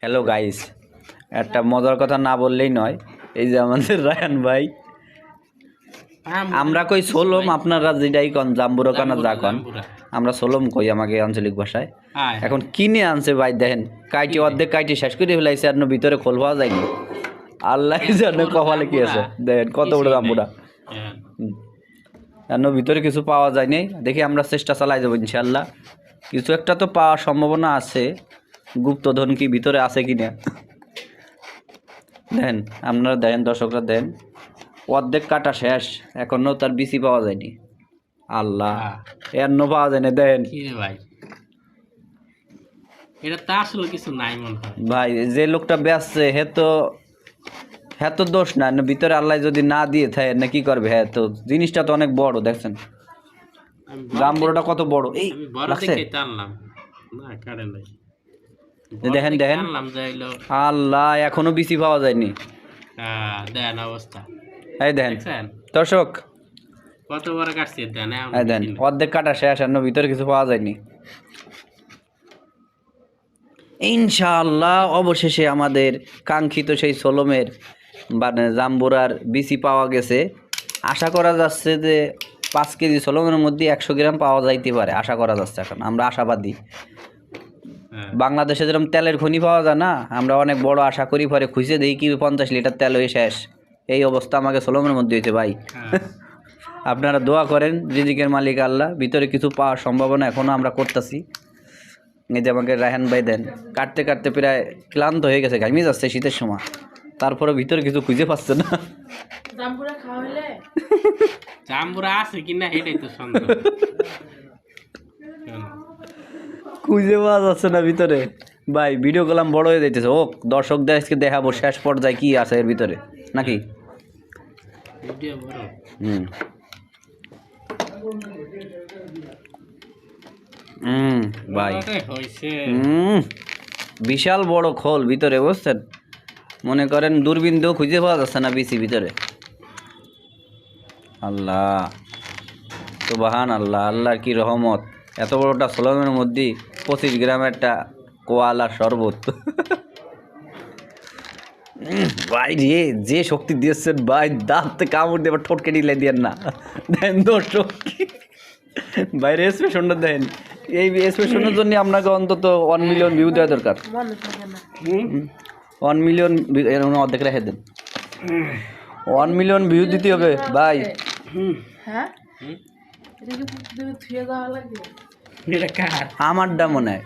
Hello guys, একটা মজার কথা না বললেই নয়। এই যে আমাদের রায়ান ভাই, আমরা কই সোলম, আপনারা যেটাই কন জাম্বুরা কানা যা কন, আমরা সোলম কই আমাকে আঞ্চলিক ভাষায়। এখন কিনে আনছে ভাই, দেখেন কাইটি অর্ধেক কাইটি শেষ করে ফেলাইছে, আর ভিতরে খোল পাওয়া যায়নি। আল্লাহ জানে কপালে কি আছে, দেখেন কত বড় জাম্বুরা। আর ভিতরে কিছু পাওয়া যায়নি, দেখি আমরা চেষ্টা চালাই যাবো ইনশাল্লাহ। কিছু একটা তো পাওয়ার সম্ভাবনা আছে, গুপ্তধন কি ভিতরে আছে কিনা দেন, আপনারা দেন, দর্শকরা দেন। অর্ধেক কাটা শেষ, এখনো তার বিসি পাওয়া যায়নি। আল্লাহ, এর পাওয়া যায় না। দেন ভাই, এটা তা আসলে কিছু নাই মনে হয় ভাই, যে লোকটা বেচছে হে তো দোষ না, ভিতরে আল্লাহ যদি না দিয়ে থাকে না কি করবে। হ্যাঁ, তো জিনিসটা তো অনেক বড়, দেখছেন জাম্বুরাটা কত বড়। এই লাগছে, দেখেন দেখেন, আল্লাহ এখনো বিসি পাওয়া যায়নি। দেন অবস্থা, এই দেখেন দর্শক, কত বড় কাটছে দেন। এই দেন অর্ধেক কাটা শেষ, আর ভিতরে কিছু পাওয়া যায়নি। ইনশাআল্লাহ অবশেষে আমাদের কাঙ্ক্ষিত সেই সোলমের মানে জাম্বুরার বিসি পাওয়া গেছে। আশা করা যাচ্ছে যে 5 কেজি সোলমের মধ্যে 100 গ্রাম পাওয়া যাইতে পারে, আশা করা যাচ্ছে। এখন আমরা আশাবাদী। বাংলাদেশে যেরকম তেলের খনি পাওয়া যায় না, আমরা অনেক বড় আশা করি, পরে খুঁজে দেখি কি 50 লিটার তেল হয়ে শেষ। এই অবস্থা আমাকে সোলমের মধ্যে হয়েছে ভাই। আপনারা দোয়া করেন, রিজিকের মালিক আল্লাহ, ভিতরে কিছু পাওয়ার সম্ভাবনা এখনও আমরা করতেছি। এই যে আমাকে রায়হান ভাই দেন, কাটতে কাটতে প্রায় ক্লান্ত হয়ে গেছে, ঘামিয়ে যাচ্ছে শীতের সময়, তারপরে ভিতরে কিছু খুঁজে পাচ্ছে না। জাম্বুরা আছে কিনা এটাই তো সন্দেহ। খুঁজে পাওয়া যাচ্ছে না ভিতরে ভাই। ভিডিও কলাম বড় হয়ে যাইতেছে। ও দর্শকদের আজকে দেখাবো শেষ পর্যায়ে কি আছে এর ভিতরে, নাকি? ভাই বিশাল বড় খোল ভিতরে, বুঝছেন? মনে করেন দূরবীন দিয়েও খুঁজে পাওয়া যাচ্ছে না বিসি ভিতরে। আল্লাহ সুবহান আল্লাহ, আল্লাহর কি রহমত। এত বড়টা সোলমের মধ্যে 25 গ্রাম একটা কোয়ালা শরবত। ভাই রে, যে শক্তি দিয়েছেন ভাই, দাঁতে কামড় দিয়ে ঠোঁট কেটে দিলেন না। দেন দর্শক, বাইরে এক্সপ্রেশনটা দেন। এই এক্সপ্রেশনের জন্য আপনাকে অন্তত 1 মিলিয়ন ভিউ দেওয়া দরকার। 1 মিলিয়ন অর্ধেক রেখে দেন। 1 মিলিয়ন ভিউ দিতে হবে ভাই। আমারটা মনে হয়